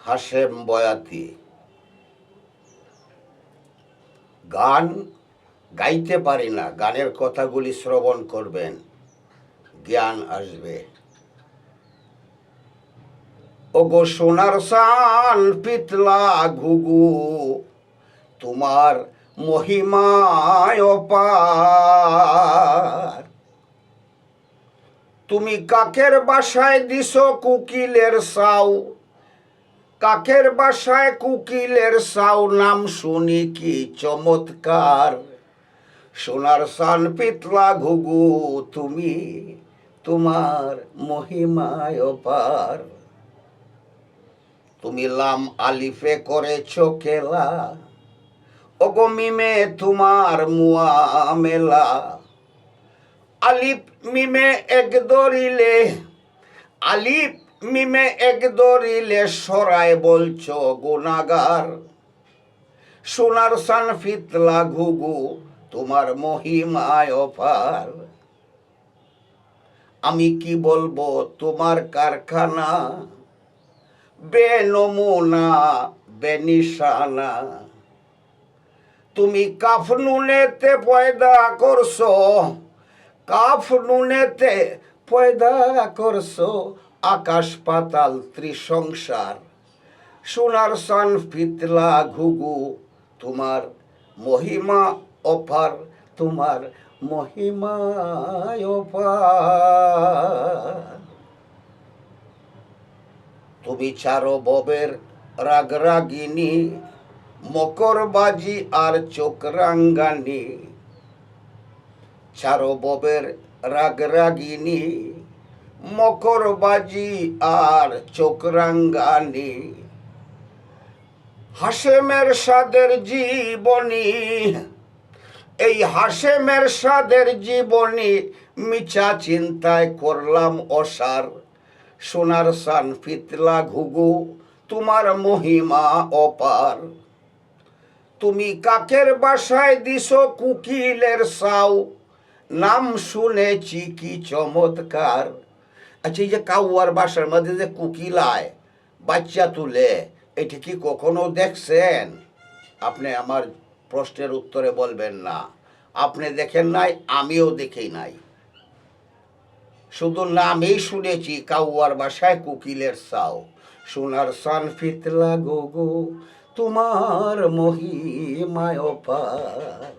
হাশেম বয়াতি। গান গাইতে পারি না, গানের কথাগুলি শ্রবণ করবেন, জ্ঞান আসবে। ওগো সোনার সান পিতলা ঘুঘু, তোমার মহিমায় অপার। তুমি কাকের বাসায় দিছো কুকিলের সাউ, কাকের বাসায় কুকিলের সাউ, নাম শুনি কি চমৎকার। সোনার সান পিতলা ঘুঘু, তুমি তোমার মহিমায় অপার। তুমি লাম আলিফে করেছো খেলা, ওগো মিমে তোমার মুআমেলা। আলিফ মিমে এক দরিলে, আলিফ মিমে এক দরিলে সরায় বলছো গুনাগার। সোনার সান পিতলা ঘুঘু, তোমার মহিমায় অপার। আমি কি বলবো তোমার কারখানা, বেনমুনা বেনিশানা। তুমি কাফ নুনেতে পয়দা করছো, কাফ নুনেতে পয়দা করছো আকাশ পাতাল ত্রিসংসার। সোনার সান পিতলা ঘুঘু, তোমার মহিমা অপার, তোমার মহিমা অপার। তুমি চারো ববের রাগরাগিনী, মকরবাজি আর চোখরাঙ্গানি। চারো ববের রাগরাগিনী, মকরবাজি আর চোখরাঙ্গানি। হাশেমের সাদের জীবনী, এই হাশেমের সাদের জীবনী, মিছা চিন্তায় করলাম অসার। সোনার সান পিতলা ঘুঘু, তোমার মহিমা অপার। তুমি কাকের বাসায় দিছো কুকিলের সাউ, নাম শুনেছি কি চমৎকার। আচ্ছা, এই যে কাউয়ার বাসার মধ্যে যে কুকিল আয়, বাচ্চা তুলে, এটি কি কখনো দেখছেন? আপনি আমার প্রশ্নের উত্তরে বলবেন না আপনি দেখেন নাই, আমিও দেখি নাই। শুধু নামেই শুনেছি কাউয়ার বাসায় কুকিলের সাউ। সোনার সান পিতলা ঘুঘু, তোমার মহিমায় অপার।